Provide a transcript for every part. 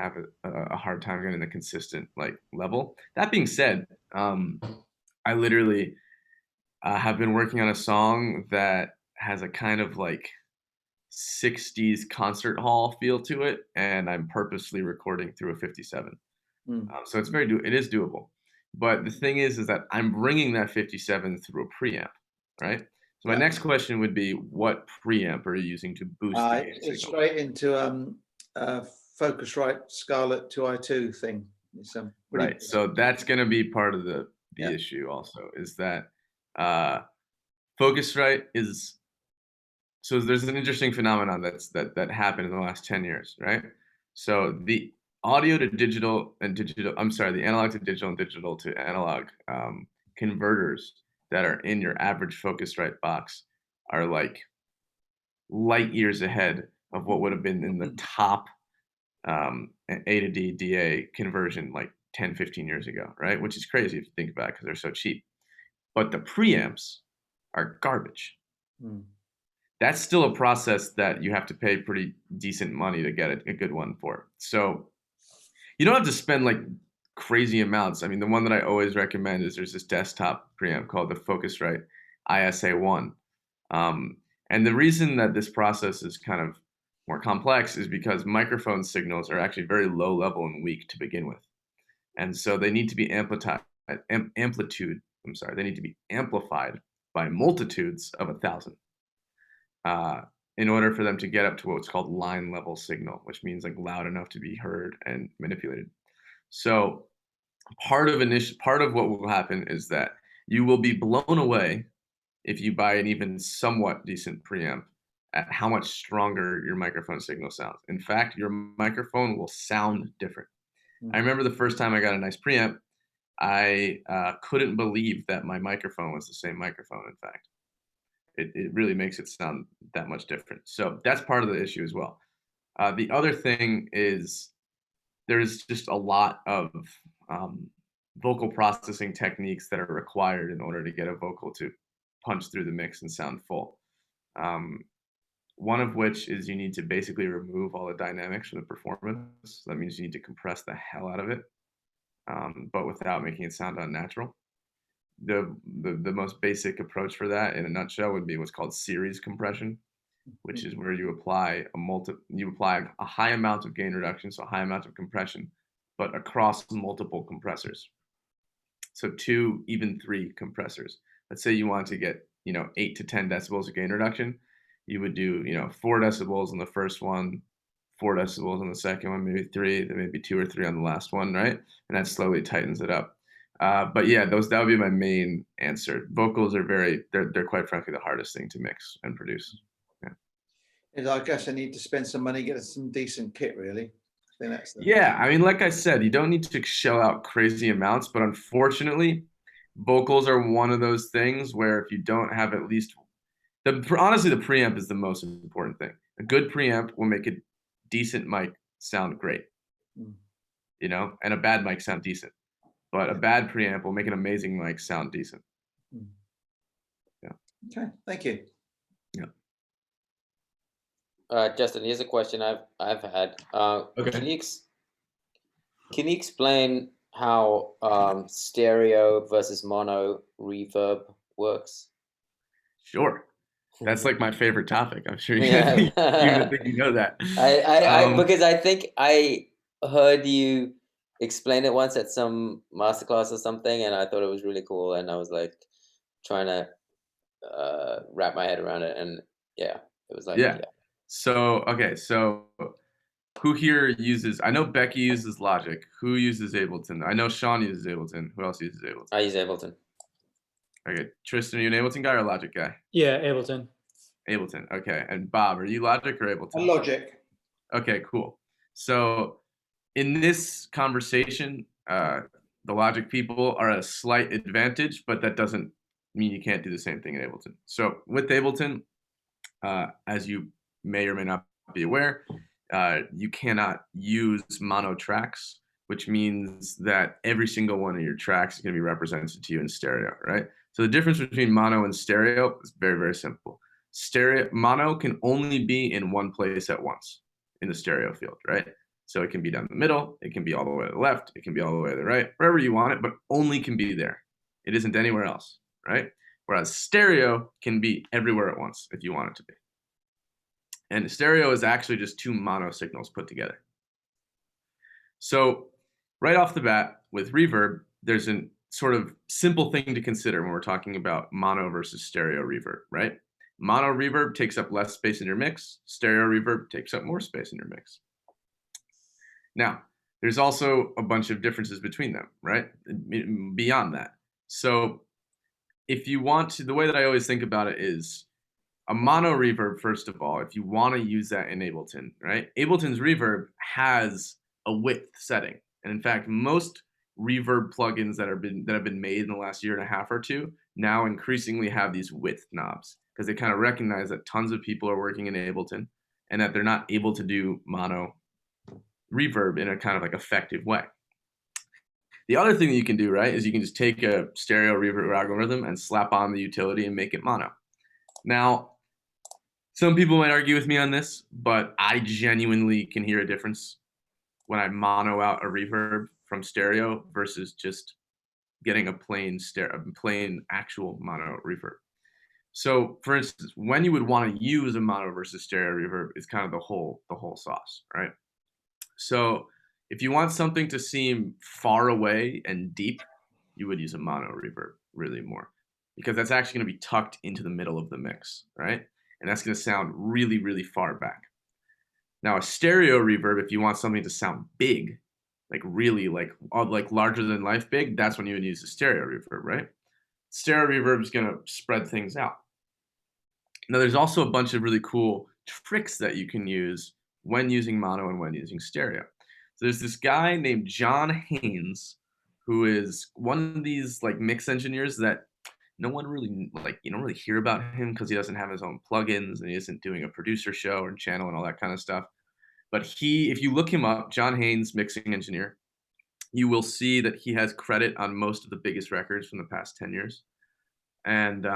have a hard time getting a consistent like level. That being said, I literally have been working on a song that has a kind of like 60s concert hall feel to it, and I'm purposely recording through a 57. Mm. So it's it is doable. But the thing is that I'm bringing that 57 through a preamp, right? So my Yeah. next question would be, what preamp are you using to boost the gain It's signal? straight into Focusrite Scarlett 2i2 thing. It's pretty Right. So that's going to be part of the yeah. issue also, is that uh, Focusrite is, so there's an interesting phenomenon that happened in the last 10 years, right? So the audio to digital and digital, I'm sorry, the analog to digital and digital to analog converters that are in your average Focusrite box are like light years ahead of what would have been in the top A to D DA conversion like 10, 15 years ago, right? Which is crazy if you think about it because they're so cheap. But the preamps are garbage. Mm. That's still a process that you have to pay pretty decent money to get a good one for. So you don't have to spend like crazy amounts. I mean, the one that I always recommend is there's this desktop preamp called the Focusrite ISA1. And the reason that this process is kind of more complex is because microphone signals are actually very low level and weak to begin with. And so they need to be they need to be amplified by multitudes of 1,000 in order for them to get up to what's called line level signal, which means like loud enough to be heard and manipulated. So part of what will happen is that you will be blown away if you buy an even somewhat decent preamp at how much stronger your microphone signal sounds. In fact, your microphone will sound different. I remember the first time I got a nice preamp, I couldn't believe that my microphone was the same microphone, in fact. It really makes it sound that much different. So that's part of the issue as well. The other thing is there's just a lot of vocal processing techniques that are required in order to get a vocal to punch through the mix and sound full. One of which is you need to basically remove all the dynamics from the performance. That means you need to compress the hell out of it, but without making it sound unnatural. The most basic approach for that in a nutshell would be what's called series compression, which is where you apply a high amount of gain reduction, so a high amount of compression, but across multiple compressors. So 2, even 3 compressors. Let's say you want to get 8 to 10 decibels of gain reduction. You would do 4 decibels on the first one, 4 decibels on the second one, maybe 3, then maybe 2 or 3 on the last one, right? And that slowly tightens it up. But yeah, that would be my main answer. Vocals are they're quite frankly the hardest thing to mix and produce. Yeah. And I guess I need to spend some money, get some decent kit, really. I think that's Yeah, I mean, like I said, you don't need to shell out crazy amounts, but unfortunately, vocals are one of those things where if you don't have at least honestly, the preamp is the most important thing. A good preamp will make a decent mic sound great, and a bad mic sound decent. But a bad preamp will make an amazing mic sound decent. Yeah. Okay, thank you. Yeah. Justin, here's a question I've had. Okay. Can you explain how stereo versus mono reverb works? Sure. That's like my favorite topic. I'm sure you Yeah. think you know that. Because I think I heard you explain it once at some masterclass or something, and I thought it was really cool, and I was like trying to wrap my head around it, and yeah, it was like yeah. So okay, so who here uses? I know Becky uses Logic. Who uses Ableton? I know Sean uses Ableton. Who else uses Ableton? I use Ableton. Okay, Tristan, are you an Ableton guy or a Logic guy? Yeah, Ableton. Ableton. Okay, and Bob, are you Logic or Ableton? Logic. Okay, cool. So in this conversation, the Logic people are at a slight advantage, but that doesn't mean you can't do the same thing in Ableton. So with Ableton, as you may or may not be aware, you cannot use mono tracks, which means that every single one of your tracks is going to be represented to you in stereo, right? So the difference between mono and stereo is very, very simple. Mono can only be in one place at once in the stereo field, right? So it can be down the middle, it can be all the way to the left, it can be all the way to the right, wherever you want it, but only can be there. It isn't anywhere else, right? Whereas stereo can be everywhere at once if you want it to be. And stereo is actually just two mono signals put together. So right off the bat with reverb, there's a sort of simple thing to consider when we're talking about mono versus stereo reverb, right? Mono reverb takes up less space in your mix. Stereo reverb takes up more space in your mix. Now, there's also a bunch of differences between them, right? Beyond that. So if you want to, the way that I always think about it is a mono reverb, first of all, if you want to use that in Ableton, right? Ableton's reverb has a width setting. And in fact, most reverb plugins that have been made in the last year and a half or two now increasingly have these width knobs because they kind of recognize that tons of people are working in Ableton and that they're not able to do mono reverb in a kind of like effective way. The other thing that you can do, right, is you can just take a stereo reverb algorithm and slap on the utility and make it mono. Now, some people might argue with me on this, but I genuinely can hear a difference when I mono out a reverb from stereo versus just getting a plain actual mono reverb. So, for instance, when you would want to use a mono versus stereo reverb is kind of the whole sauce, right? So, if you want something to seem far away and deep, you would use a mono reverb really more because that's actually going to be tucked into the middle of the mix, right? And that's going to sound really, really far back. Now, a stereo reverb, if you want something to sound big, like really like larger than life big, that's when you would use the stereo reverb, right? Stereo reverb is going to spread things out. Now, there's also a bunch of really cool tricks that you can use when using mono and when using stereo. So there's this guy named John Haynes, who is one of these like mix engineers that no one really like, you don't really hear about him because he doesn't have his own plugins and he isn't doing a producer show or channel and all that kind of stuff. But if you look him up, John Haynes, mixing engineer, you will see that he has credit on most of the biggest records from the past 10 years. And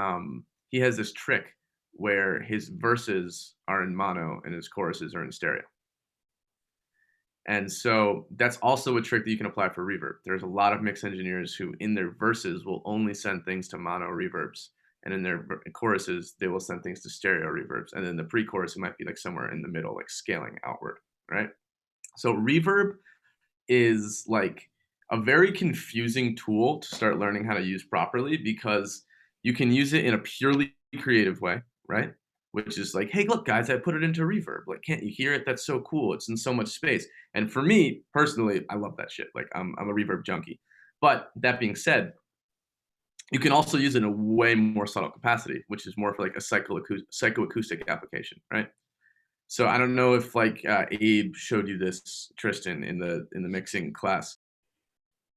he has this trick where his verses are in mono and his choruses are in stereo. And so that's also a trick that you can apply for reverb. There's a lot of mix engineers who in their verses will only send things to mono reverbs. And in their choruses, they will send things to stereo reverbs. And then the pre-chorus, it might be like somewhere in the middle, like scaling outward, right? So reverb is like a very confusing tool to start learning how to use properly because you can use it in a purely creative way, right? Which is like, hey, look, guys, I put it into reverb. Like, can't you hear it? That's so cool. It's in so much space. And for me, personally, I love that shit. Like, I'm a reverb junkie. But that being said, you can also use it in a way more subtle capacity, which is more for like a psychoacoustic application, right? So I don't know if like Abe showed you this, Tristan, in the mixing class.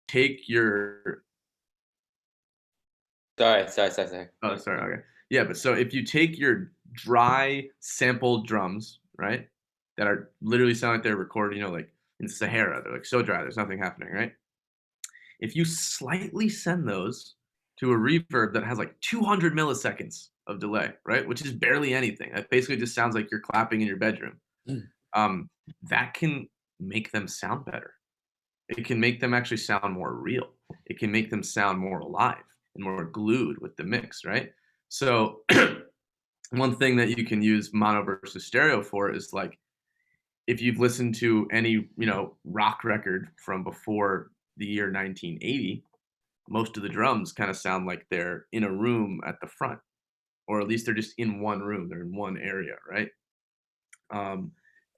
Take your Sorry. Oh, sorry. Okay. Yeah, but so if you take your dry sampled drums, right, that are literally sound like they're recorded, you know, like in Sahara, they're like so dry, there's nothing happening, right? If you slightly send those to a reverb that has like 200 milliseconds of delay, right, which is barely anything, that basically just sounds like you're clapping in your bedroom, that can make them sound better. It can make them actually sound more real. It can make them sound more alive and more glued with the mix, right? So one thing that you can use mono versus stereo for is like if you've listened to any, you know, rock record from before the year 1980, most of the drums kind of sound like they're in a room at the front, or at least they're just in one room, they're in one area, right?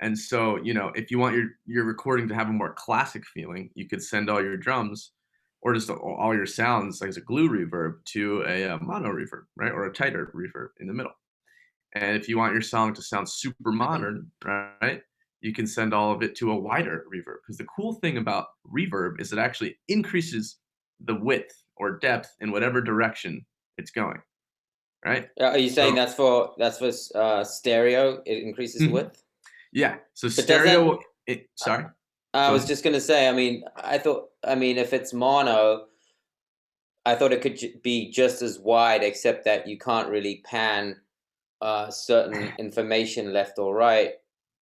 And so, you know, if you want your recording to have a more classic feeling, you could send all your drums or just all your sounds like as a glue reverb to a mono reverb, right? Or a tighter reverb in the middle. And if you want your song to sound super modern, right, you can send all of it to a wider reverb. Because the cool thing about reverb is it actually increases the width or depth in whatever direction it's going, right? Are you saying that's for stereo? It increases the width. Yeah. So But stereo. Sorry. I was just gonna say. I mean, if it's mono, I thought it could be just as wide, except that you can't really pan certain information left or right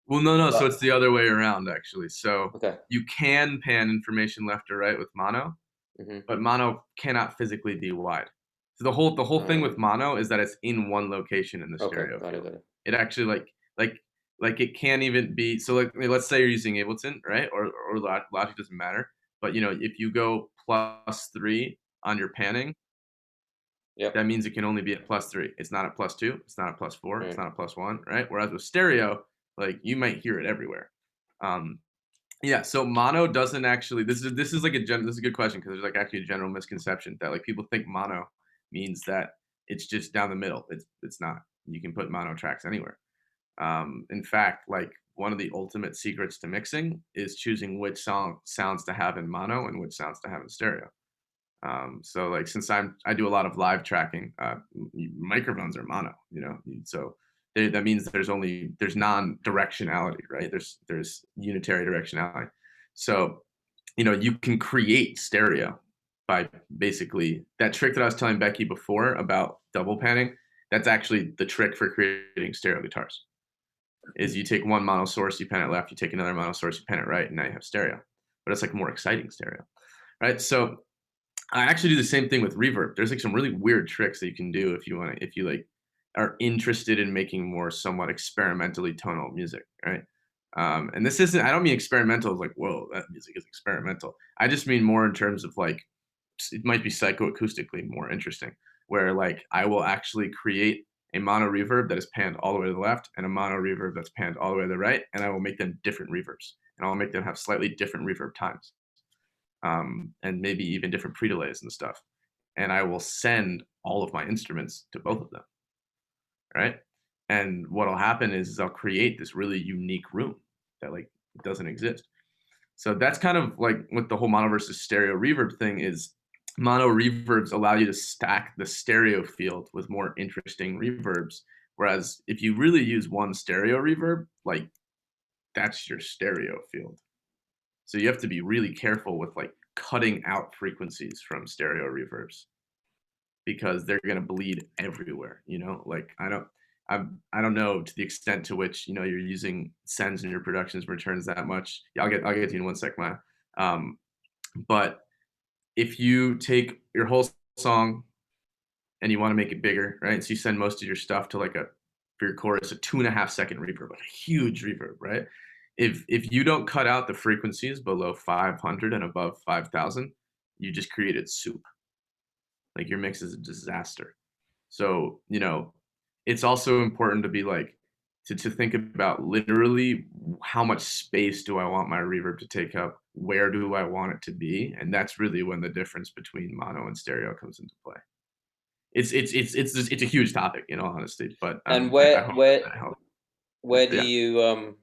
Well, no. So But it's the other way around, actually. So okay. you can pan information left or right with mono, Mm-hmm. but mono cannot physically be wide. So the whole thing with mono is that it's in one location in the Okay, stereo got it, field. got it. It actually like like it can't even be so like let's say you're using Ableton, right? Or Logic doesn't matter. But you know, if you go +3 on your panning, Yep. that means it can only be at +3. It's not at +2. It's not at +4. It's Right. not at +1, right? Whereas with stereo, like you might hear it everywhere. Um, yeah, so mono doesn't actually. This is like this is a good question because there's like actually a general misconception that like people think mono means that it's just down the middle. It's not. You can put mono tracks anywhere. In fact, like one of the ultimate secrets to mixing is choosing which sounds to have in mono and which sounds to have in stereo. So like since I do a lot of live tracking, microphones are mono, you know, so that means there's non-directionality, right? There's unitary directionality. So you know you can create stereo by basically that trick that I was telling Becky before about double panning. That's actually the trick for creating stereo guitars. Is you take one mono source, you pan it left, you take another mono source, you pan it right, and now you have stereo. But it's like more exciting stereo, right? So I actually do the same thing with reverb. There's like some really weird tricks that you can do if you like are interested in making more somewhat experimentally tonal music, right? And this isn't I don't mean experimental as like, whoa, that music is experimental. I just mean more in terms of like it might be psychoacoustically more interesting, where like I will actually create a mono reverb that is panned all the way to the left and a mono reverb that's panned all the way to the right, and I will make them different reverbs, and I'll make them have slightly different reverb times, and maybe even different pre-delays and stuff. And I will send all of my instruments to both of them, right? And what'll happen is I'll create this really unique room that like doesn't exist. So that's kind of like what the whole mono versus stereo reverb thing is. Mono reverbs allow you to stack the stereo field with more interesting reverbs. Whereas if you really use one stereo reverb, like that's your stereo field. So you have to be really careful with like cutting out frequencies from stereo reverbs because they're going to bleed everywhere, you know? Like I don't know to the extent to which, you know, you're using sends in your productions returns that much. Yeah, I'll get to you in one sec, Maya. Um, but if you take your whole song and you want to make it bigger, right? So you send most of your stuff to like for your chorus, a 2.5 second reverb, like a huge reverb, right? If you don't cut out the frequencies below 500 and above 5,000, you just created soup. Like your mix is a disaster. So, you know, it's also important to be like to think about literally how much space do I want my reverb to take up? Where do I want it to be? And that's really when the difference between mono and stereo comes into play. It's a huge topic, in all honesty, but And I where hope where that helps. where do Yeah. you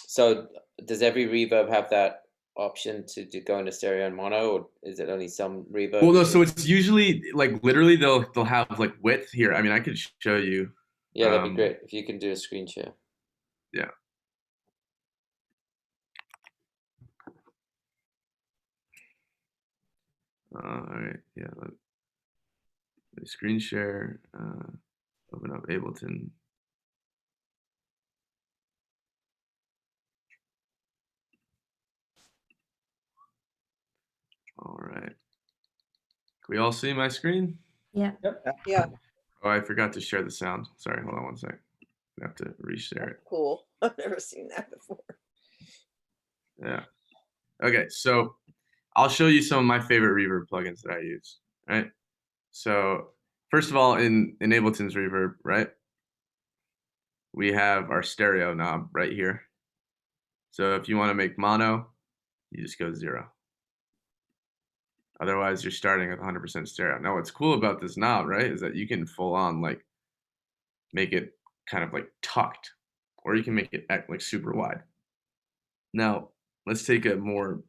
so does every reverb have that option to go into stereo and mono, or is it only some Well, no, reverbs? so it's usually like literally they'll have like width here. I mean, I could show you. Yeah, that'd be great if you can do a screen share. Yeah. All right. Yeah. Let me screen share. Open up Ableton. All right. Can we all see my screen? Yeah. Yeah, Oh, I forgot to share the sound. Sorry, hold on one sec. I have to reshare it. cool. I've never seen that before. Yeah. Okay, so I'll show you some of my favorite reverb plugins that I use. Right. So first of all, in Ableton's reverb, right, we have our stereo knob right here. So if you want to make mono, you just go 0. Otherwise, you're starting with 100% stereo. Now, what's cool about this knob, right, is that you can full on like make it kind of like tucked, or you can make it like super wide. Now, let's take a third-party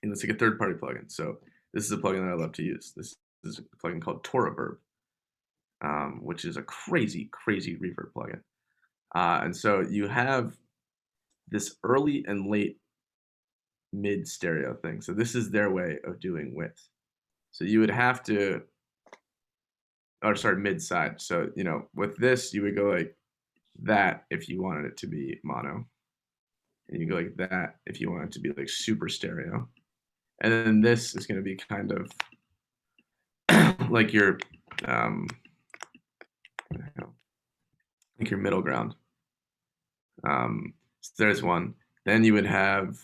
plugin. So this is a plugin that I love to use. This is a plugin called TAETRO, which is a crazy, crazy reverb plugin. And so you have this early and late mid stereo thing. So this is their way of doing width. So you would have to, or sorry, mid side. So, you know, with this, you would go like that if you wanted it to be mono. And you go like that if you want it to be like super stereo. And then this is going to be kind of like your like your middle ground. So there's one. Then you would have,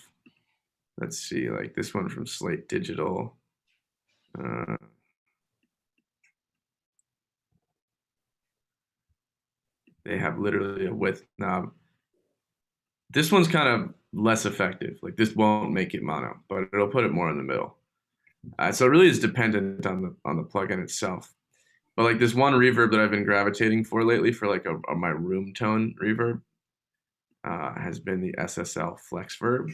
let's see, like this one from Slate Digital. They have literally a width knob. This one's kind of less effective. Like this won't make it mono, but it'll put it more in the middle. So it really is dependent on the plugin itself. But like this one reverb that I've been gravitating for lately for like my room tone reverb has been the SSL Flex Verb.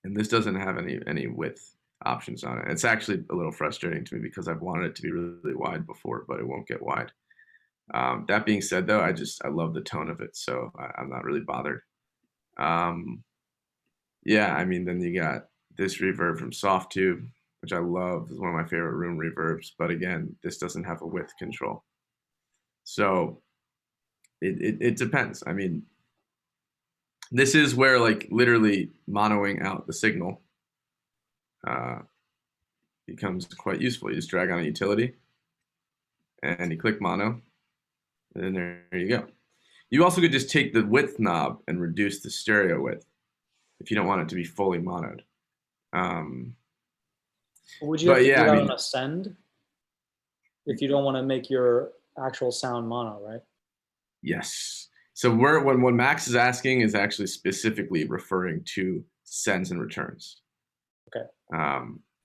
And this doesn't have any width options on it. It's actually a little frustrating to me because I've wanted it to be really wide before, but it won't get wide. That being said, though, I love the tone of it, so I'm not really bothered. Yeah, I mean, then you got this reverb from Softtube, which I love. Is one of my favorite room reverbs, but again, this doesn't have a width control. So it depends. I mean, this is where like literally monoing out the signal becomes quite useful. You just drag on a utility and you click mono, and then there you go. You also could just take the width knob and reduce the stereo width if you don't want it to be fully monoed. Would you have to do yeah, that I mean, on a send if you don't want to make your actual sound mono, right? Yes. So when Max is asking is actually specifically referring to sends and returns. Okay.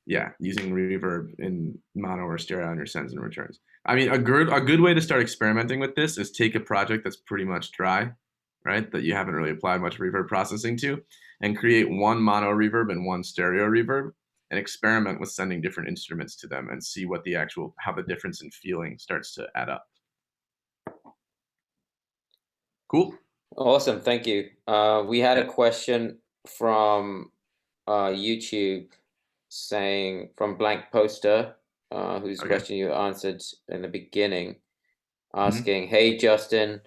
Yeah, using reverb in mono or stereo on your sends and returns. I mean, a good way to start experimenting with this is take a project that's pretty much dry, right? That you haven't really applied much reverb processing to, and create one mono reverb and one stereo reverb, and experiment with sending different instruments to them and see what how the difference in feeling starts to add up. Cool. Awesome, thank you. We had a question from YouTube saying, from Blank Poster, whose question you answered in the beginning, asking, hey, Justin,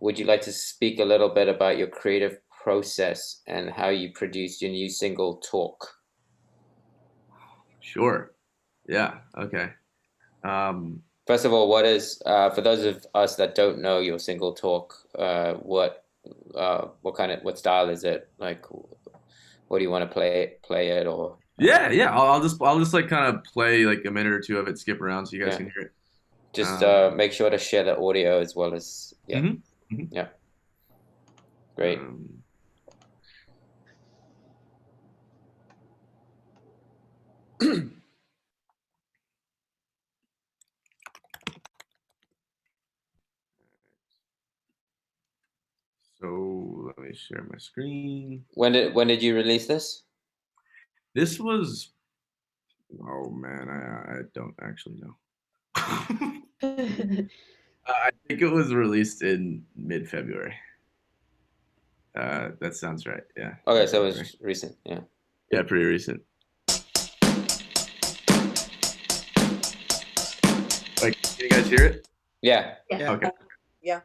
would you like to speak a little bit about your creative process and how you produced your new single, Talk? Sure. Yeah, okay. First of all, what is, for those of us that don't know your single, Talk, what style is it? Like, what do you want to play it, or? Yeah. I'll just like kind of play like a minute or two of it, skip around so you guys can hear it. Just make sure to share the audio as well as yeah. Great. So let me share my screen. When did you release this? This was, oh man, I don't actually know. I think it was released in mid-February. That sounds right. Yeah. Okay, so it was recent. Yeah. Yeah, pretty recent. Like, can you guys hear it? Yeah. Yeah. Okay. Yeah.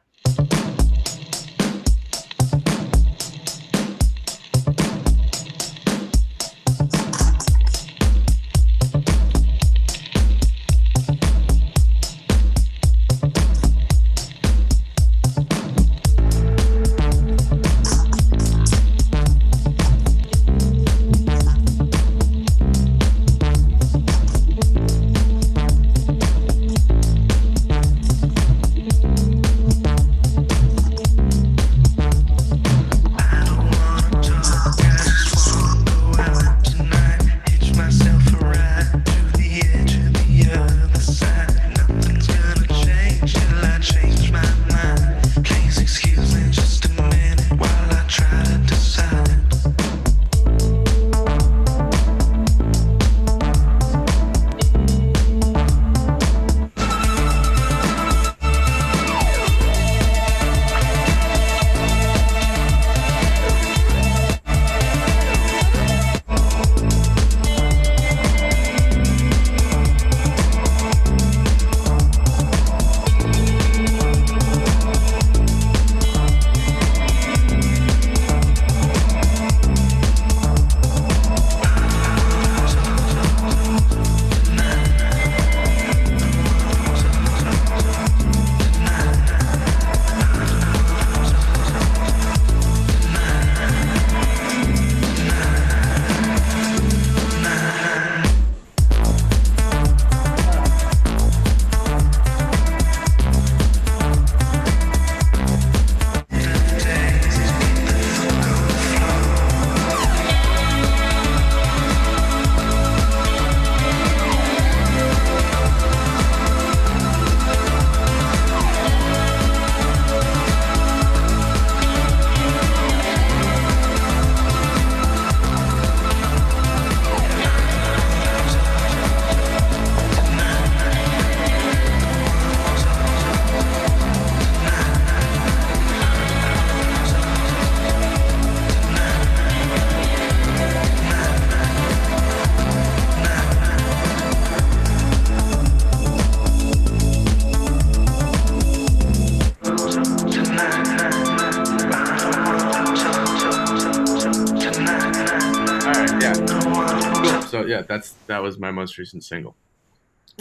So yeah, that was my most recent single.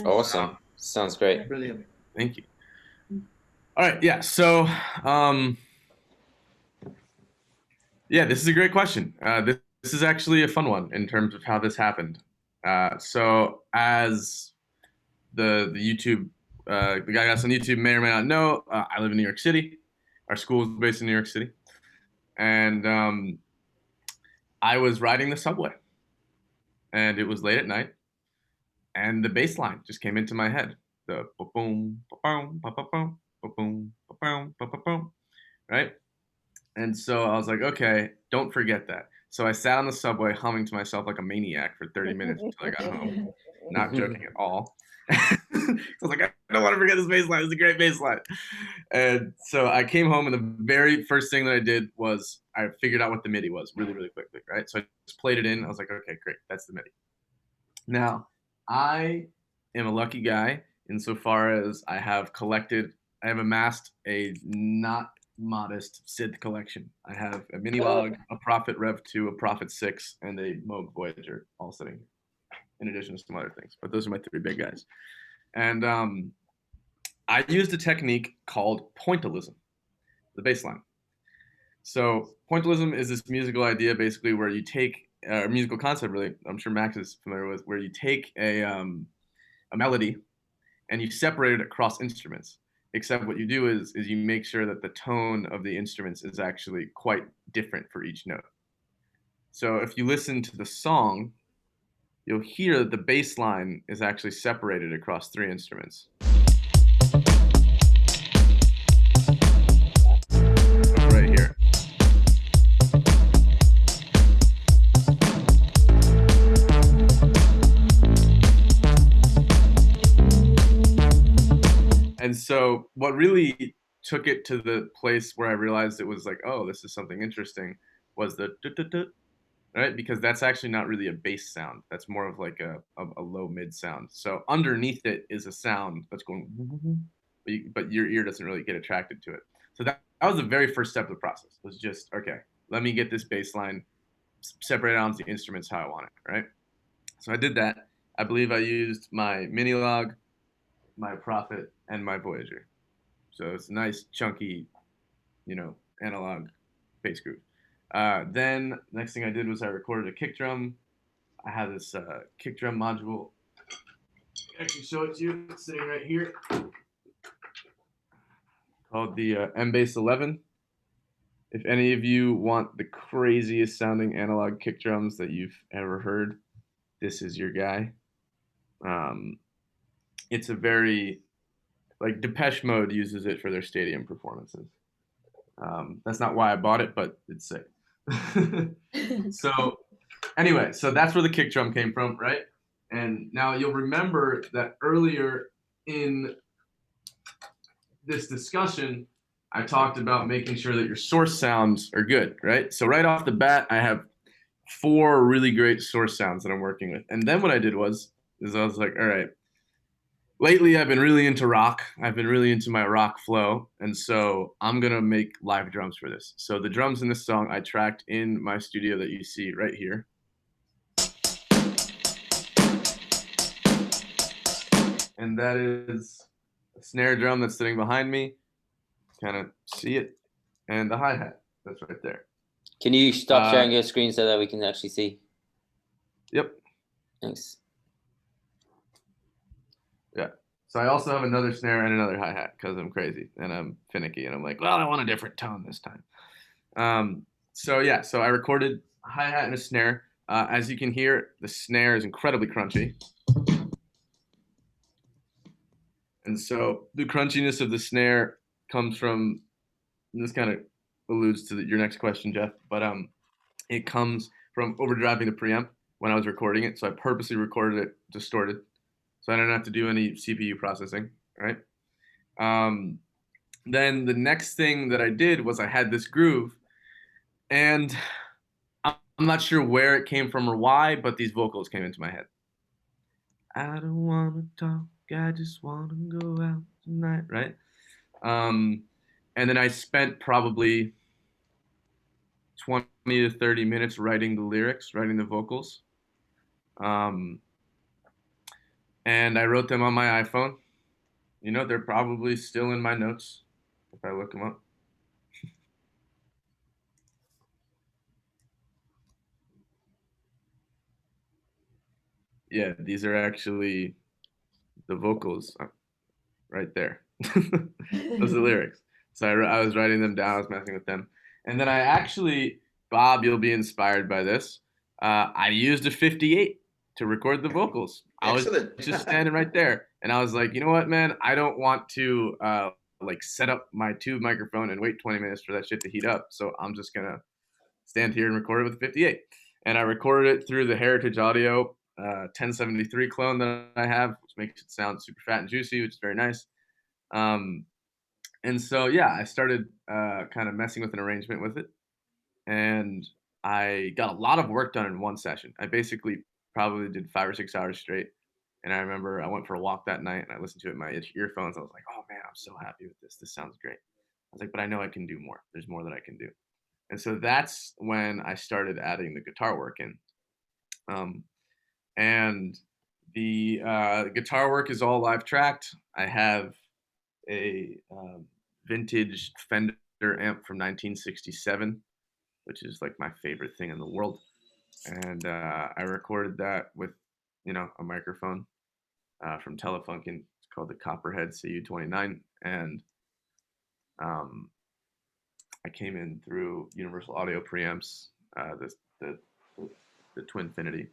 Awesome. Sounds great. Brilliant. Thank you. All right, yeah. So, yeah, this is a great question. This is actually a fun one in terms of how this happened. So, as the YouTube, the guy that's on YouTube may or may not know, I live in New York City. Our school is based in New York City, and I was riding the subway, and it was late at night, and the bass line just came into my head. The boom, boom, boom, boom, boom, boom, right? And so I was like, okay, don't forget that. So I sat on the subway humming to myself like a maniac for 30 minutes until I got home. Not joking at all. I was like, I don't want to forget this bass line. It's a great bass line. And so I came home, and the very first thing that I did was I figured out what the MIDI was really, really quickly, right? So I just played it in. I was like, okay, great. That's the MIDI. Now, I am a lucky guy insofar as I have amassed a not modest synth collection. I have a Mini Log, a Prophet Rev 2, a Prophet 6, and a Moog Voyager all sitting here, in addition to some other things. But those are my three big guys. And I used a technique called pointillism, the bass line. So pointillism is this musical idea basically where you take a musical concept, really, I'm sure Max is familiar with, where you take a melody and you separate it across instruments. Except what you do is you make sure that the tone of the instruments is actually quite different for each note. So if you listen to the song, you'll hear that the bass line is actually separated across three instruments. Right here. And so what really took it to the place where I realized it was like, oh, this is something interesting, was the right? Because that's actually not really a bass sound. That's more of like a low mid sound. So underneath it is a sound that's going, but your ear doesn't really get attracted to it. So that was the very first step of the process, was just, okay, let me get this bass line separated onto the instruments how I want it, right? So I did that. I believe I used my Mini Log, my Prophet, and my Voyager. So it's a nice chunky, analog bass groove. Then next thing I did was I recorded a kick drum. I have this kick drum module. I can show it to you. It's sitting right here. Called the M-Bass 11. If any of you want the craziest sounding analog kick drums that you've ever heard, this is your guy. It's a very, like, Depeche Mode uses it for their stadium performances. That's not why I bought it, but it's sick. So anyway, so that's where the kick drum came from, right? And now you'll remember that earlier in this discussion, I talked about making sure that your source sounds are good, right? So right off the bat, I have 4 really great source sounds that I'm working with. And then what I did was I was like, all right, lately I've been really into rock. I've been really into my rock flow. And so I'm going to make live drums for this. So the drums in this song I tracked in my studio that you see right here. And that is a snare drum that's sitting behind me. Kind of see it. And the hi-hat that's right there. Can you stop sharing your screen so that we can actually see? Yep. Thanks. Yeah. So I also have another snare and another hi-hat because I'm crazy and I'm finicky and I'm like, well, I want a different tone this time. So I recorded a hi-hat and a snare. As you can hear, the snare is incredibly crunchy. And so the crunchiness of the snare comes from, and this kind of alludes to your next question, Jeff, but it comes from overdriving the preamp when I was recording it. So I purposely recorded it distorted, so I don't have to do any CPU processing, right? Then the next thing that I did was I had this groove, and I'm not sure where it came from or why, but these vocals came into my head. I don't want to talk, I just want to go out tonight, right? And then I spent probably 20 to 30 minutes writing the lyrics, writing the vocals. Um, and I wrote them on my iPhone. You know, they're probably still in my notes if I look them up. Yeah, these are actually the vocals right there. Those are the lyrics. So I was writing them down. I was messing with them, and then I actually, Bob, you'll be inspired by this. I used a 58 to record the vocals. I was Excellent. just standing right there, and I was like, you know what, man? I don't want to like set up my tube microphone and wait 20 minutes for that shit to heat up. So I'm just gonna stand here and record it with the 58. And I recorded it through the Heritage Audio 1073 clone that I have, which makes it sound super fat and juicy, which is very nice. Um, and so, yeah, I started kind of messing with an arrangement with it. And I got a lot of work done in one session. I basically probably did 5 or 6 hours straight. And I remember I went for a walk that night and I listened to it in my earphones. I was like, oh man, I'm so happy with this. This sounds great. I was like, but I know I can do more. There's more that I can do. And so that's when I started adding the guitar work in. Um, and the guitar work is all live tracked. I have a vintage Fender amp from 1967, which is like my favorite thing in the world. And I recorded that with, you know, a microphone from Telefunken. It's called the Copperhead CU29. And I came in through Universal Audio preamps, the Twinfinity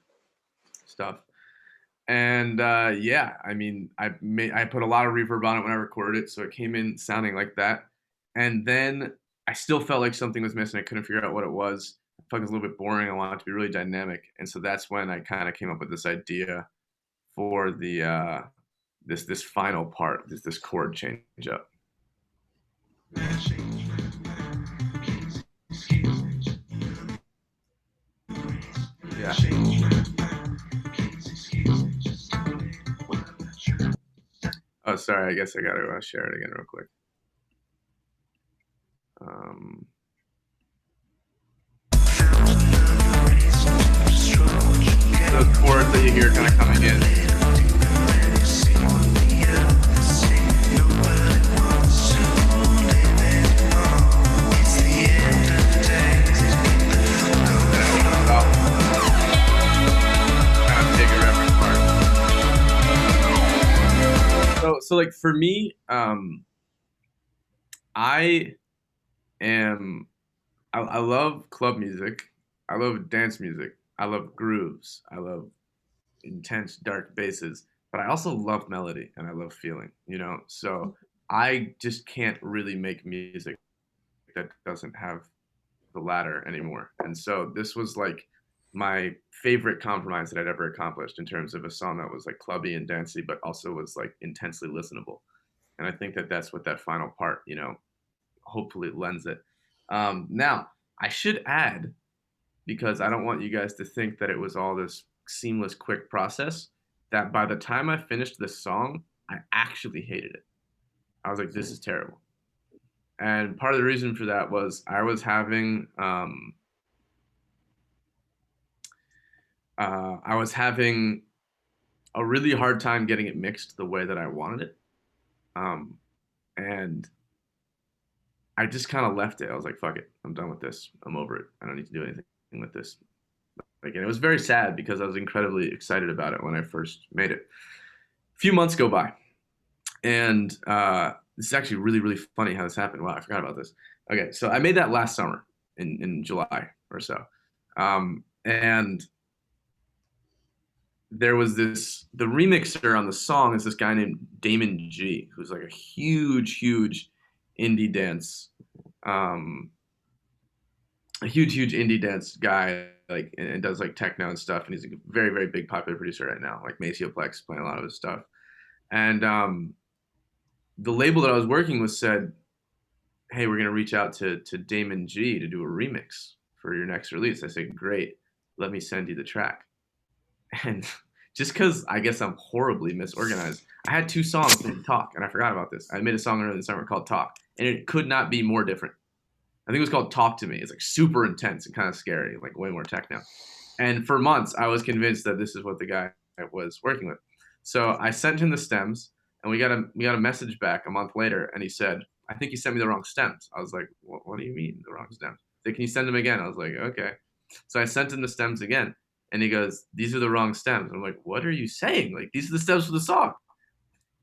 stuff. And yeah, I mean, I put a lot of reverb on it when I recorded it, so it came in sounding like that. And then I still felt like something was missing. I couldn't figure out what it was. I felt like it was a little bit boring. I wanted it to be really dynamic, and so that's when I kind of came up with this idea for the this final part, this chord change up. Yeah. Oh, sorry. I guess I gotta share it again real quick. Those chords that you hear kind of coming in. So like for me, I love club music. I love dance music. I love grooves. I love intense dark basses, but I also love melody and I love feeling, you know? So I just can't really make music that doesn't have the latter anymore. And so this was like my favorite compromise that I'd ever accomplished in terms of a song that was like clubby and dancey, but also was like intensely listenable. And I think that that's what that final part, you know, hopefully lends it. Now, I should add, because I don't want you guys to think that it was all this seamless, quick process, that by the time I finished this song, I actually hated it. I was like, this is terrible. And part of the reason for that was I was having a really hard time getting it mixed the way that I wanted it. And I just kind of left it. I was like, fuck it. I'm done with this. I'm over it. I don't need to do anything with this. Like, and it was very sad because I was incredibly excited about it when I first made it. A few months go by. And this is actually really, really funny how this happened. Wow, I forgot about this. Okay, so I made that last summer in July or so. And there was the remixer on the song is this guy named Damon G, who's like a huge indie dance, a huge indie dance guy, like, and does like techno and stuff. And he's a very, very big popular producer right now, like Macioplex playing a lot of his stuff. And the label that I was working with said, hey, we're gonna reach out to Damon G to do a remix for your next release. I said, great, let me send you the track. And just because I guess I'm horribly misorganized, I had 2 songs named Talk, and I forgot about this. I made a song earlier this summer called Talk, and it could not be more different. I think it was called Talk to Me. It's like super intense and kind of scary, like way more techno. And for months, I was convinced that this is what the guy was working with. So I sent him the stems, and we got a message back a month later, and he said, "I think you sent me the wrong stems." I was like, "What do you mean the wrong stems?" He said, "Can you send them again?" I was like, "Okay." So I sent him the stems again, and he goes, "These are the wrong stems." I'm like, "What are you saying? Like, these are the stems for the song."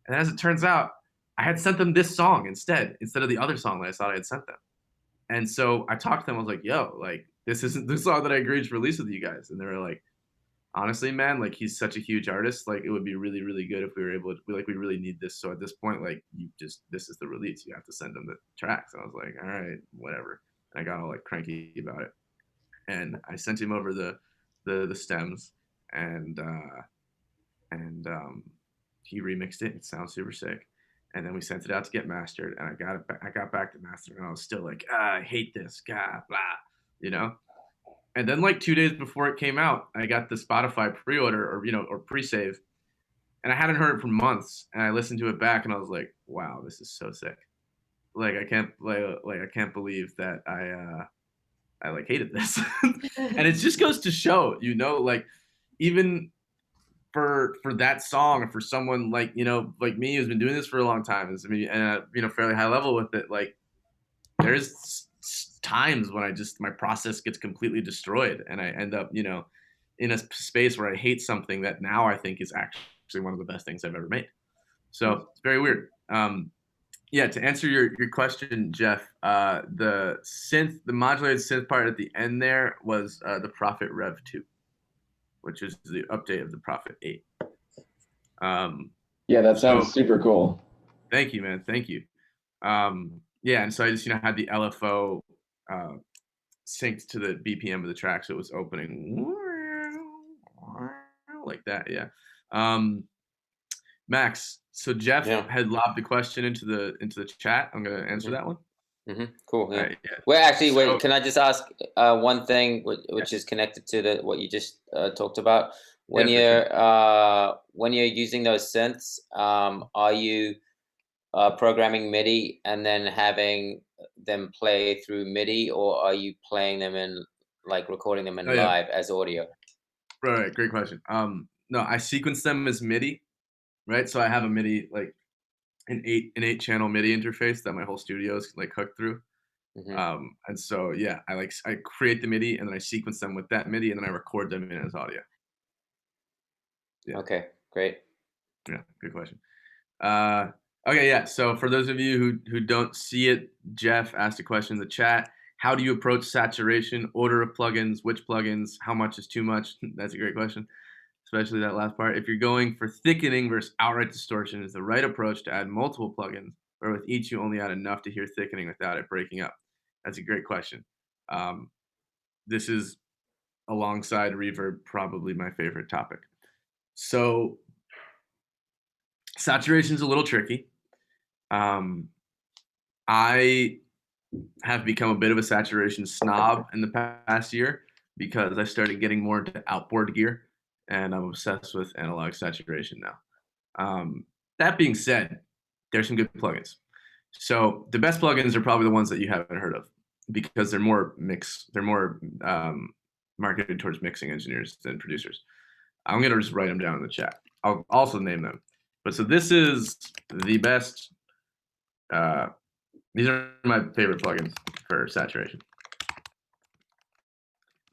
And as it turns out, I had sent them this song instead of the other song that I thought I had sent them. And so I talked to them. I was like, "Yo, like, this isn't the song that I agreed to release with you guys." And they were like, "Honestly, man, like, he's such a huge artist. Like, it would be really, really good if we were able to, we really need this. So at this point, like, this is the release. You have to send them the tracks." And I was like, "All right, whatever." And I got all like cranky about it. And I sent him over the stems, and he remixed it. It sounds super sick. And then we sent it out to get mastered, and I got back to master, and I was still like, I hate this, blah, you know. And then like 2 days before it came out, I got the Spotify pre-order or pre-save, and I hadn't heard it for months. And I listened to it back, and I was like, wow, this is so sick. Like I can't believe that I like hated this. And it just goes to show, like even for that song, or for someone like like me, who's been doing this for a long time, and fairly high level with it, like there's times when my process gets completely destroyed, and I end up in a space where I hate something that now I think is actually one of the best things I've ever made. So it's very weird. Yeah, to answer your question, Jeff, the modulated synth part at the end there was the Prophet Rev 2, which is the update of the Prophet 8. Yeah, that sounds super cool. Thank you, man. Thank you. Yeah, and so I just had the LFO synced to the BPM of the track, so it was opening like that. Yeah. Max, so Jeff had lobbed a question into the chat. I'm gonna answer that one. Cool. Yeah. Right, yeah. Well, actually, wait. Can I just ask one thing, which is connected to what you just talked about? When you're using those synths, are you programming MIDI and then having them play through MIDI, or are you playing them in, like, recording them in live as audio? Right. Great question. No, I sequence them as MIDI, right? So I have a MIDI, like an eight channel MIDI interface that my whole studio is like hooked through. And so yeah, I create the MIDI, and then I sequence them with that MIDI, and then I record them in as audio. Yeah. Okay, great. Yeah, good question. Okay, yeah. So for those of you who don't see it, Jeff asked a question in the chat. How do you approach saturation? Order of plugins? Which plugins? How much is too much? That's a great question, especially that last part. If you're going for thickening versus outright distortion, is the right approach to add multiple plugins, or with each you only add enough to hear thickening without it breaking up? That's a great question. This is, alongside reverb, probably my favorite topic. So saturation is a little tricky. I have become a bit of a saturation snob in the past year, because I started getting more into outboard gear, and I'm obsessed with analog saturation now. That being said, there's some good plugins. So the best plugins are probably the ones that you haven't heard of, because they're more marketed towards mixing engineers than producers. I'm gonna just write them down in the chat. I'll also name them. But so this is the best. These are my favorite plugins for saturation.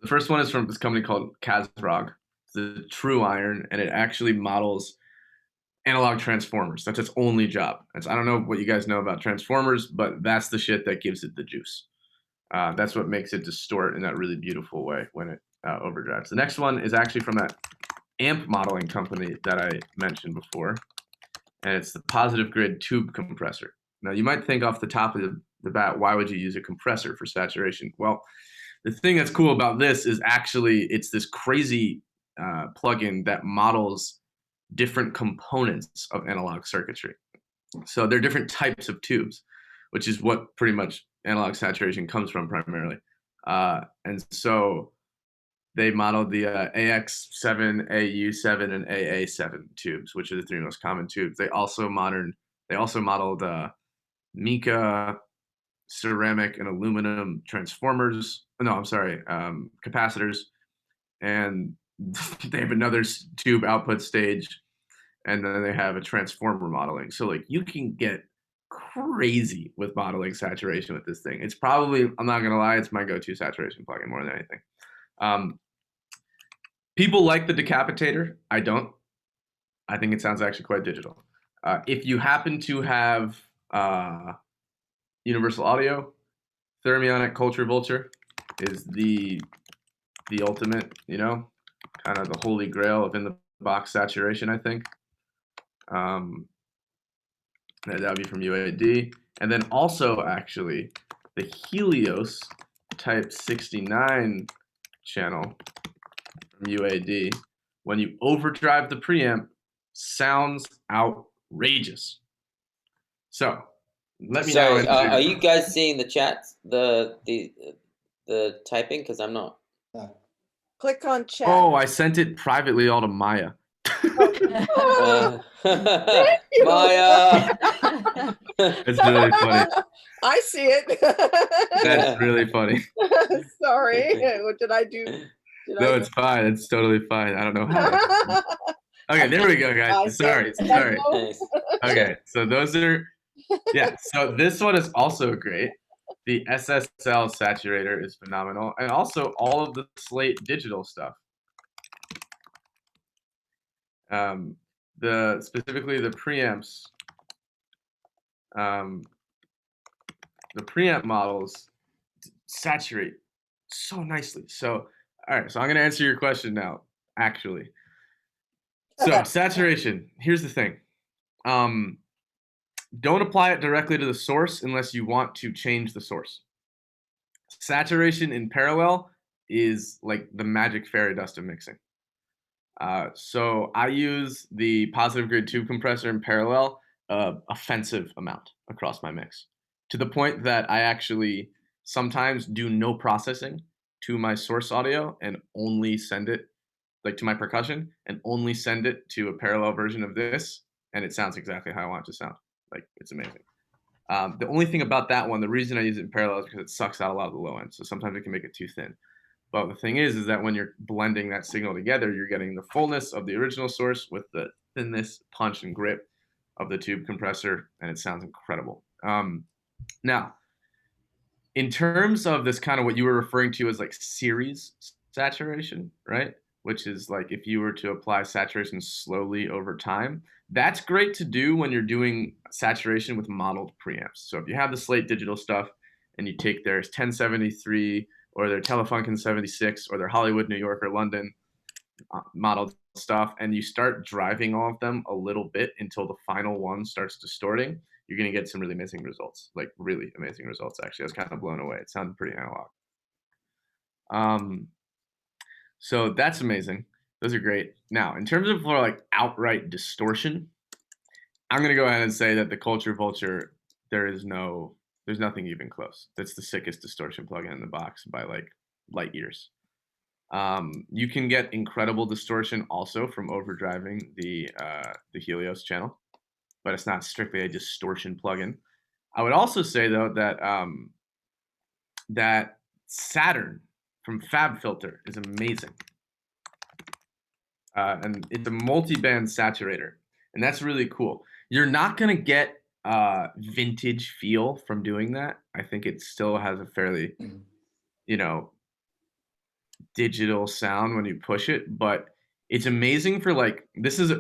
The first one is from this company called Kazrog. It's the True Iron, and it actually models analog transformers. That's its only job. I don't know what you guys know about transformers, but that's the shit that gives it the juice. That's what makes it distort in that really beautiful way when it overdrives. The next one is actually from that amp modeling company that I mentioned before, and it's the Positive Grid tube compressor. Now, you might think off the top of the bat, why would you use a compressor for saturation? Well, the thing that's cool about this is actually it's this crazy plugin that models different components of analog circuitry. So there are different types of tubes, which is what pretty much analog saturation comes from primarily. And so they modeled the AX7, AU7, and AA7 tubes, which are the three most common tubes. They also modeled mica, ceramic, and aluminum transformers. No, I'm sorry, capacitors. and they have another tube output stage, and then they have a transformer modeling. So like you can get crazy with modeling saturation with this thing. It's probably, I'm not gonna lie, it's my go-to saturation plugin more than anything. People like the decapitator. I don't. I think it sounds actually quite digital. If you happen to have Universal Audio, Thermionic Culture Vulture is the ultimate, you know, kind of the holy grail of in the box saturation, I think. That would be from UAD. And then also actually the Helios Type 69 channel from UAD, when you overdrive the preamp, sounds outrageous. So let me Sorry, know. are you guys seeing the chats, the typing? Because I'm not. Click on chat. Oh, I sent it privately all to Maya. Maya. It's really funny. I see it. That's really funny. Sorry. What did I do? No, it's fine. It's totally fine. I don't know how. Okay, there we go, guys. Sorry. Thanks. Okay, so those are, yeah. So this one is also great. The SSL saturator is phenomenal, and also all of the Slate digital stuff. Specifically the preamps. The preamp models saturate so nicely. So, all right. So I'm going to answer your question now. Actually, so saturation. Here's the thing. Don't apply it directly to the source unless you want to change the source. Saturation in parallel is like the magic fairy dust of mixing. So I use the positive grid tube compressor in parallel offensive amount across my mix, to the point that I actually sometimes do no processing to my source audio and only send it like to my percussion and only send it to a parallel version of this, and it sounds exactly how I want it to sound. Like, it's amazing. The only thing about that one, the reason I use it in parallel is because it sucks out a lot of the low end. So sometimes it can make it too thin. But the thing is that when you're blending that signal together, you're getting the fullness of the original source with the thinness, punch, and grip of the tube compressor, and it sounds incredible. Now, in terms of this kind of what you were referring to as like series saturation, right? Which is like if you were to apply saturation slowly over time, that's great to do when you're doing saturation with modeled preamps. So if you have the Slate digital stuff and you take their 1073 or their Telefunken 76 or their Hollywood, New York, or London modeled stuff, and you start driving all of them a little bit until the final one starts distorting, you're going to get some really amazing results, like really amazing results. Actually, I was kind of blown away. It sounded pretty analog. So that's amazing. Those are great. Now, in terms of for like outright distortion, I'm going to go ahead and say that the Culture Vulture, there's nothing even close. That's the sickest distortion plugin in the box by like light years. You can get incredible distortion also from overdriving the Helios channel, but it's not strictly a distortion plugin. I would also say though that that Saturn from FabFilter is amazing, and it's a multi-band saturator, and that's really cool. You're not gonna get vintage feel from doing that. I think it still has a fairly, you know, digital sound when you push it, but it's amazing for like,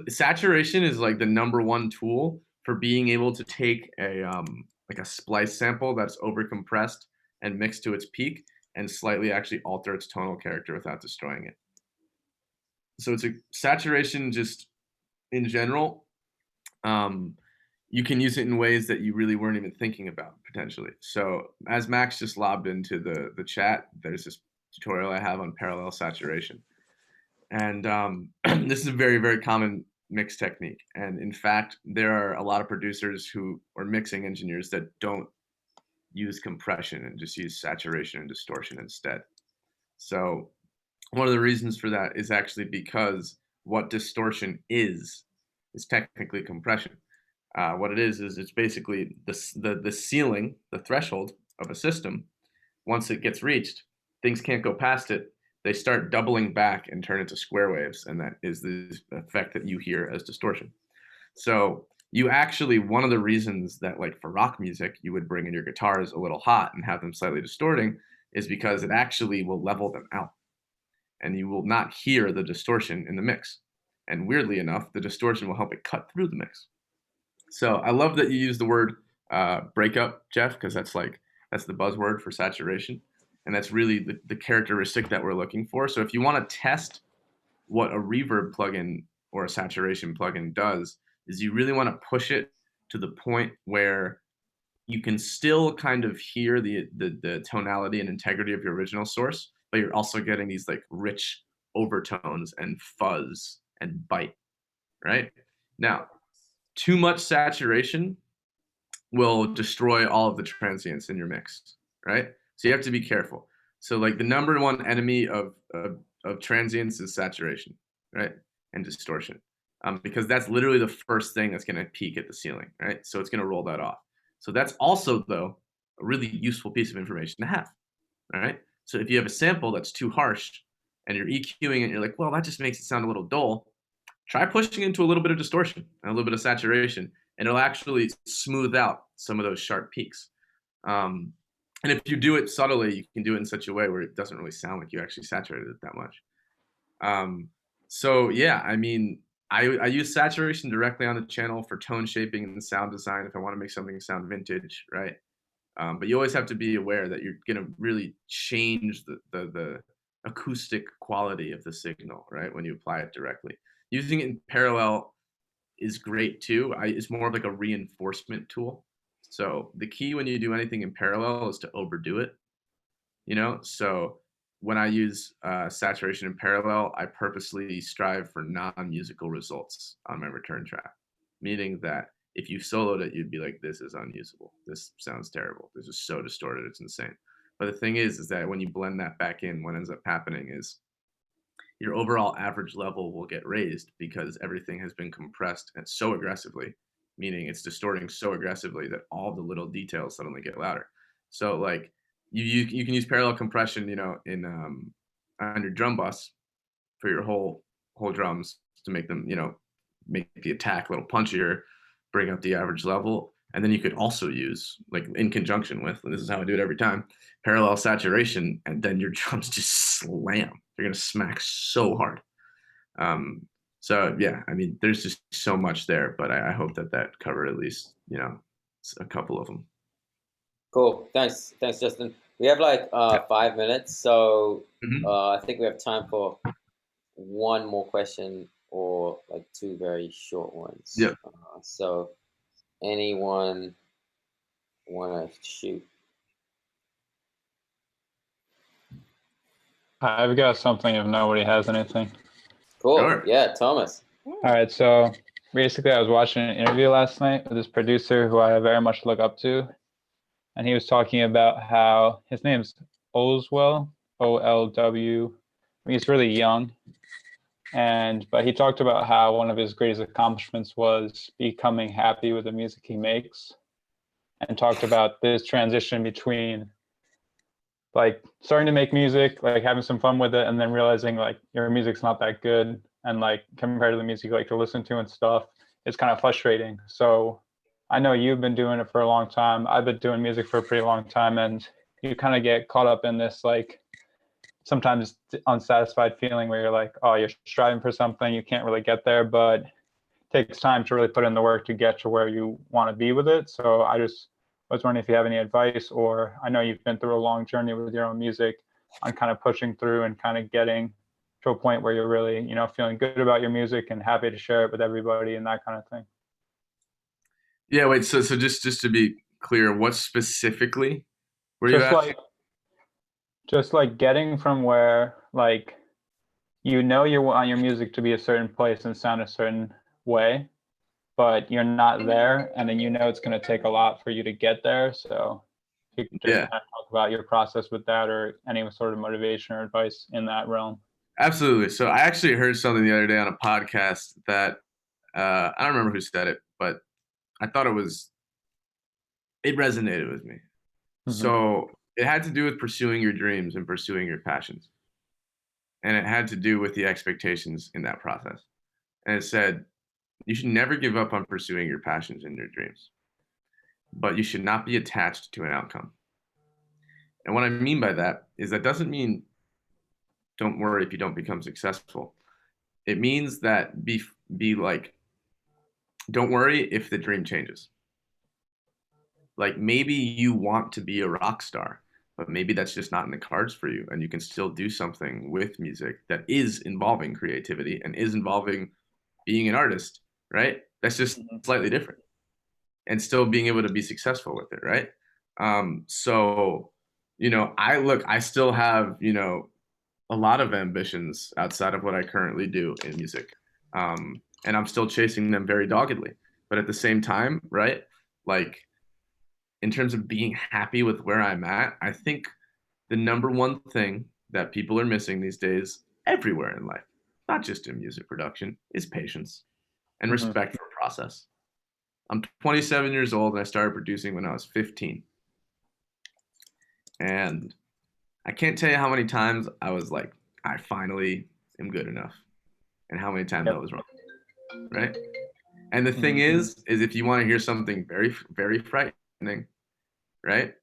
saturation is like the #1 tool for being able to take a like a splice sample that's over compressed and mixed to its peak and slightly actually alter its tonal character without destroying it. So it's a saturation just in general. You can use it in ways that you really weren't even thinking about potentially. So as Max just lobbed into the chat, there's this tutorial I have on parallel saturation. And this is a very, very common mix technique. And in fact, there are a lot of producers or mixing engineers that don't use compression and just use saturation and distortion instead. So one of the reasons for that is actually because what distortion is technically compression. What it is it's basically the ceiling, the threshold of a system. Once it gets reached, things can't go past it, they start doubling back and turn into square waves, and that is the effect that you hear as distortion. So you actually, one of the reasons that like for rock music, you would bring in your guitars a little hot and have them slightly distorting is because it actually will level them out and you will not hear the distortion in the mix. And weirdly enough, the distortion will help it cut through the mix. So I love that you use the word breakup, Jeff, because that's the buzzword for saturation. And that's really the characteristic that we're looking for. So if you want to test what a reverb plugin or a saturation plugin does, is you really want to push it to the point where you can still kind of hear the tonality and integrity of your original source, but you're also getting these like rich overtones and fuzz and bite, right? Now, too much saturation will destroy all of the transients in your mix, right? So you have to be careful. So like the number one enemy of transients is saturation, right? And distortion. Because that's literally the first thing that's going to peak at the ceiling, right? So it's going to roll that off. So that's also, though, a really useful piece of information to have, all right? So if you have a sample that's too harsh and you're EQing it and you're like, well, that just makes it sound a little dull, try pushing into a little bit of distortion and a little bit of saturation, and it'll actually smooth out some of those sharp peaks. And if you do it subtly, you can do it in such a way where it doesn't really sound like you actually saturated it that much. So yeah, I mean, I use saturation directly on the channel for tone shaping and sound design if I want to make something sound vintage, right? But you always have to be aware that you're going to really change the acoustic quality of the signal, right, when you apply it directly. Using it in parallel is great too. It's more of like a reinforcement tool. So the key when you do anything in parallel is to overdo it, you know? So when I use saturation in parallel, I purposely strive for non-musical results on my return track, meaning that if you soloed it, you'd be like, this is unusable. This sounds terrible. This is so distorted. It's insane. But the thing is that when you blend that back in, what ends up happening is your overall average level will get raised because everything has been compressed and so aggressively, meaning it's distorting so aggressively that all the little details suddenly get louder. So like you can use parallel compression, you know, in on your drum bus for your whole drums to make them, you know, make the attack a little punchier, bring up the average level. And then you could also use, like in conjunction with, and this is how I do it every time, parallel saturation, and then your drums just slam. They're gonna smack so hard. So yeah, I mean, there's just so much there, but I hope that covered at least, you know, a couple of them. Cool. Thanks, Justin. We have like 5 minutes, so I think we have time for one more question or like two very short ones. Yep. So anyone want to shoot? I've got something if nobody has anything. Cool. Sure. Yeah, Thomas. All right, so basically I was watching an interview last night with this producer who I very much look up to, and he was talking about how his name's Olswell, O-L-W. I mean, he's really young, but he talked about how one of his greatest accomplishments was becoming happy with the music he makes, and talked about this transition between like starting to make music, like having some fun with it, and then realizing like your music's not that good, and like compared to the music you like to listen to and stuff, it's kind of frustrating. So I know you've been doing it for a long time. I've been doing music for a pretty long time, and you kind of get caught up in this like sometimes unsatisfied feeling where you're like, oh, you're striving for something, you can't really get there, but it takes time to really put in the work to get to where you want to be with it. So I just was wondering if you have any advice, or I know you've been through a long journey with your own music on kind of pushing through and kind of getting to a point where you're really, you know, feeling good about your music and happy to share it with everybody and that kind of thing. Yeah, wait, so just to be clear, what specifically were you asking? Just like getting from where like you know you want your music to be a certain place and sound a certain way, but you're not there, and then you know it's going to take a lot for you to get there. So if you could just kind of talk about your process with that, or any sort of motivation or advice in that realm. Absolutely. So I actually heard something the other day on a podcast that I don't remember who said it, but I thought it resonated with me. So it had to do with pursuing your dreams and pursuing your passions. and it had to do with the expectations in that process. And it said, you should never give up on pursuing your passions and your dreams, but you should not be attached to an outcome. And what I mean by that is that doesn't mean don't worry if you don't become successful. It means that be like, don't worry if the dream changes. Like maybe you want to be a rock star, but maybe that's just not in the cards for you. And you can still do something with music that is involving creativity and is involving being an artist, right? That's just slightly different and still being able to be successful with it, right? So, you know, I still have, you know, a lot of ambitions outside of what I currently do in music. And I'm still chasing them very doggedly. But at the same time, right? Like in terms of being happy with where I'm at, I think the number one thing that people are missing these days everywhere in life, not just in music production, is patience and respect for process. I'm 27 years old and I started producing when I was 15. And I can't tell you how many times I was like, I finally am good enough. And how many times I was wrong, right? And the thing is if you want to hear something very, very frightening, right?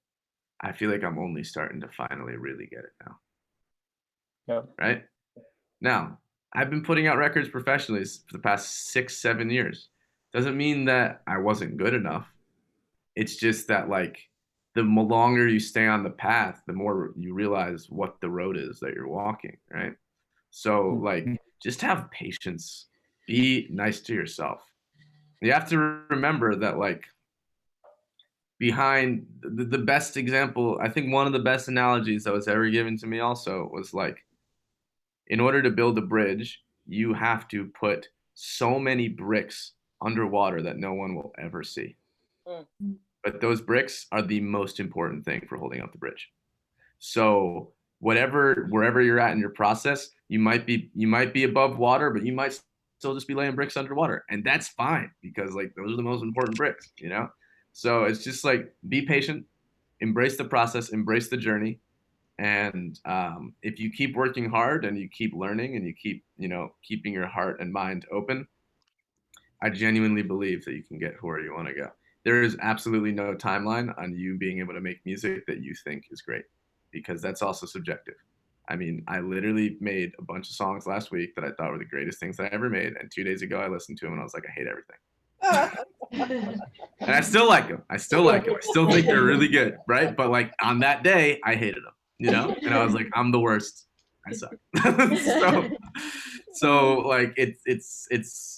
I feel like I'm only starting to finally really get it now. Yep. Right? Now, I've been putting out records professionally for the past 6-7 years. Doesn't mean that I wasn't good enough. It's just that like the longer you stay on the path, the more you realize what the road is that you're walking, right? So like just have patience. Be nice to yourself. You have to remember that like behind the best example, I think one of the best analogies that was ever given to me also was like, in order to build a bridge, you have to put so many bricks underwater that no one will ever see. But those bricks are the most important thing for holding up the bridge. So wherever you're at in your process, you might be above water, but you might still just be laying bricks underwater. And that's fine because like those are the most important bricks, you know? So it's just like, be patient, embrace the process, embrace the journey. And if you keep working hard and you keep learning and you keep, you know, keeping your heart and mind open, I genuinely believe that you can get where you want to go. There is absolutely no timeline on you being able to make music that you think is great, because that's also subjective. I mean, I literally made a bunch of songs last week that I thought were the greatest things that I ever made. And 2 days ago, I listened to them and I was like, I hate everything. And I still like them. I still think they're really good, right? But like on that day, I hated them, you know? And I was like, I'm the worst. I suck. so like it's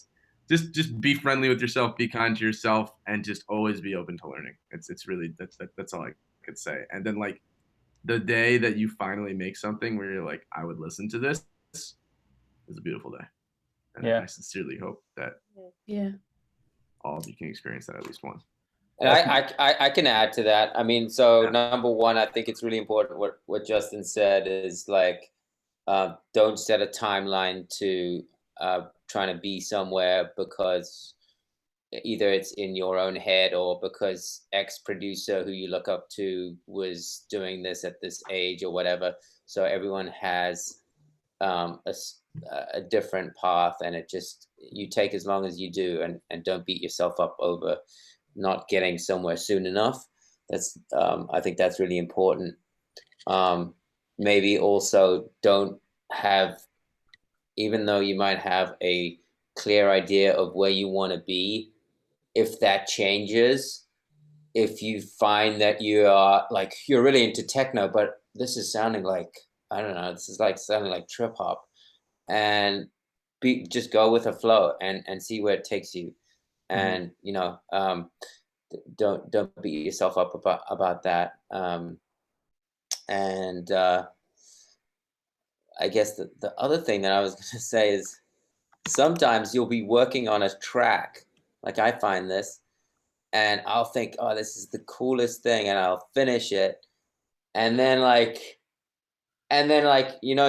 just be friendly with yourself, be kind to yourself, and just always be open to learning. It's really that's all I could say. And then like the day that you finally make something where you're like, I would listen to this, is a beautiful day. And I sincerely hope that all of you can experience that at least once. And I can add to that. I mean, so number one, I think it's really important what Justin said is like, don't set a timeline to trying to be somewhere because either it's in your own head or because X producer who you look up to was doing this at this age or whatever. So everyone has a different path, and it just, you take as long as you do, and don't beat yourself up over not getting somewhere soon enough. That's I think that's really important. Maybe also don't have, even though you might have a clear idea of where you want to be, if that changes, if you find that you are like, you're really into techno, but this is sounding like, I don't know, this is like sounding like trip hop, and just go with the flow and see where it takes you. And, you know, don't beat yourself up about that. And I guess the other thing that I was going to say is sometimes you'll be working on a track, like I find this, and I'll think, oh, this is the coolest thing, and I'll finish it. And then like, you know,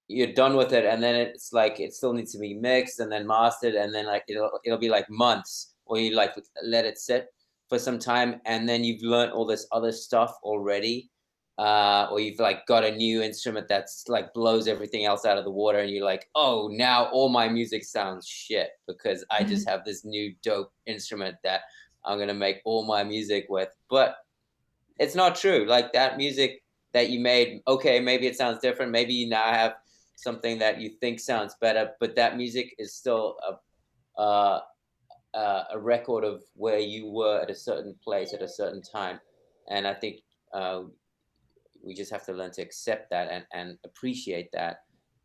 you're done with it, and then it's like, it still needs to be mixed and then mastered, and then like, it'll be like months, or you like let it sit for some time, and then you've learned all this other stuff already. or you've like got a new instrument that's like blows everything else out of the water, and you're like, oh, now all my music sounds shit because I just have this new dope instrument that I'm gonna make all my music with. But it's not true. Like that music that you made, okay, maybe it sounds different. Maybe you now have something that you think sounds better, but that music is still a record of where you were at a certain place at a certain time. And I think we just have to learn to accept that and appreciate that.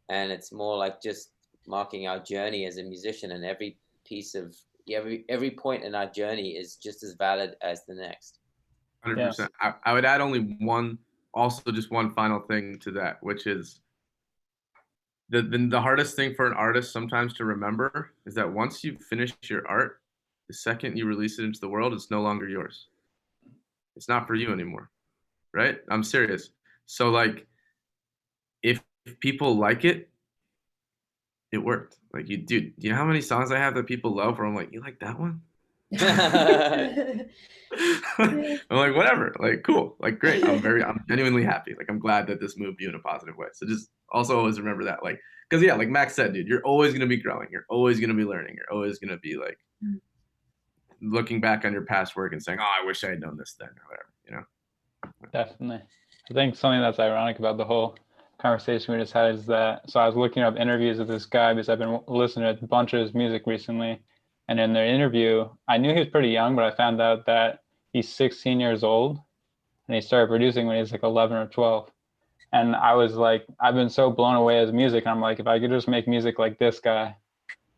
And it's more like just marking our journey as a musician, and every piece of every point in our journey is just as valid as the next. 100%. I would add only just one final thing to that, which is the hardest thing for an artist sometimes to remember is that once you've finished your art, the second you release it into the world, it's no longer yours. It's not for you anymore, right? I'm serious. So like, if people like it, it worked. Like dude, do you know how many songs I have that people love where I'm like, you like that one? I'm like, whatever, like, cool, like, great. I'm genuinely happy. Like, I'm glad that this moved you in a positive way. So just also always remember that, like, because yeah, like Max said, dude, you're always gonna be growing. You're always gonna be learning. You're always gonna be like looking back on your past work and saying, oh, I wish I had known this then, or whatever, you know? Definitely. I think something that's ironic about the whole conversation we just had is that, so I was looking up interviews with this guy because I've been listening to a bunch of his music recently. And in their interview, I knew he was pretty young, but I found out that he's 16 years old and he started producing when he was like 11 or 12. And I was like, I've been so blown away as music. And I'm like, if I could just make music like this guy,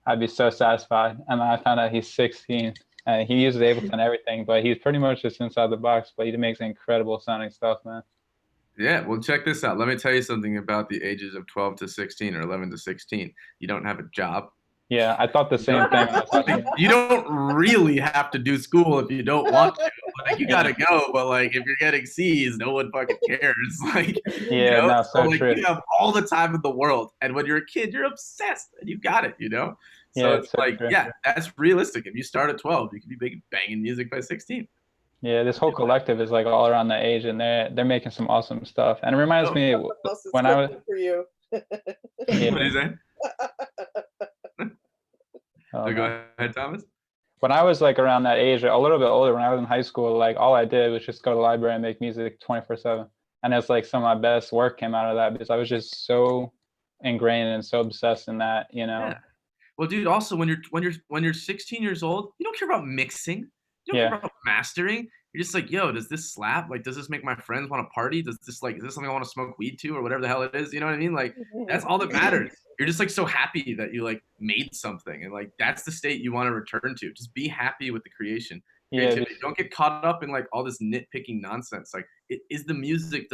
I'd be so satisfied. And then I found out he's 16 and he uses Ableton and everything, but he's pretty much just inside the box, but he makes incredible sounding stuff, man. Yeah, well, check this out. Let me tell you something about the ages of 12 to 16 or 11 to 16. You don't have a job. Yeah, I thought the same thing. When I was watching. You don't really have to do school if you don't want to. Like, you gotta go, but like if you're getting C's, no one fucking cares. Like, yeah, no, so like, true. you have all the time in the world, and when you're a kid, you're obsessed, and you got it, you know. So Yeah, it's like, yeah, that's realistic. If you start at 12, you could be banging music by 16. Yeah, this whole collective is like all around that age, and they're making some awesome stuff. And it reminds me when I was for you. Yeah. What did you say? Oh, go ahead, Thomas. When I was like around that age, a little bit older, when I was in high school, like all I did was just go to the library and make music 24/7. And it's like some of my best work came out of that because I was just so ingrained and so obsessed in that, you know. Yeah. Well, dude, also when you're 16 years old, you don't care about mixing. You don't care about mastering. You're just like, yo, does this slap? Like, does this make my friends want to party? Is this something I want to smoke weed to or whatever the hell it is? You know what I mean? Like, that's all that matters. You're just like so happy that you like made something, and like that's the state you want to return to. Just be happy with the creation. Creativity. Don't get caught up in like all this nitpicking nonsense. Like, does the music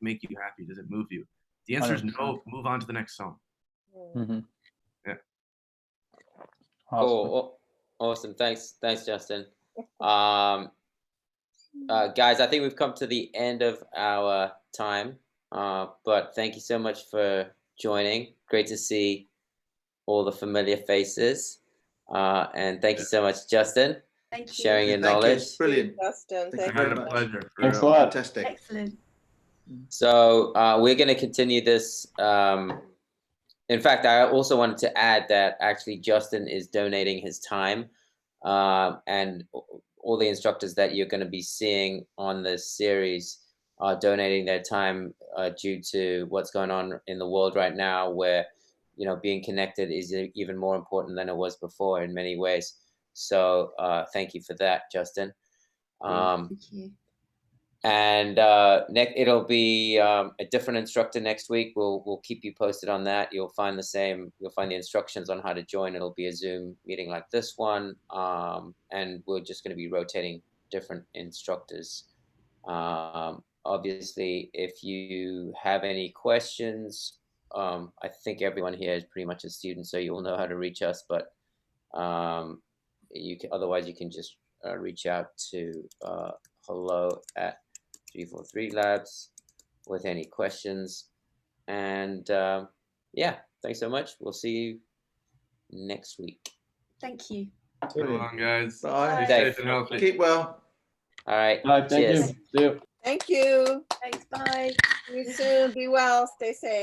make you happy? Does it move you? The answer is no. Move on to the next song. Mm-hmm. Yeah. Awesome. Cool. Awesome. Thanks, Justin. Guys, I think we've come to the end of our time, but thank you so much for joining. Great to see all the familiar faces, and thank you so much, Justin. Thank you. Sharing your knowledge. It's brilliant. Justin, Thank you thank very you. much. Pleasure. Thanks a lot. Fantastic. Excellent. So we're going to continue this. In fact, I also wanted to add that actually Justin is donating his time, and all the instructors that you're going to be seeing on this series are donating their time due to what's going on in the world right now, where being connected is even more important than it was before in many ways. So thank you for that, Justin. Thank you. And it'll be a different instructor next week. We'll keep you posted on that. You'll find the instructions on how to join. It'll be a Zoom meeting like this one, and we're just going to be rotating different instructors. Obviously, if you have any questions, I think everyone here is pretty much a student, so you'll know how to reach us. But otherwise, you can just reach out to hello@343labs with any questions. And yeah, thanks so much. We'll see you next week. Thank you. So long, guys. Bye. Be safe and healthy. Keep well. All right. Thank Cheers. you. See you. Thank you. Thanks. Bye. See you soon. Be well. Stay safe.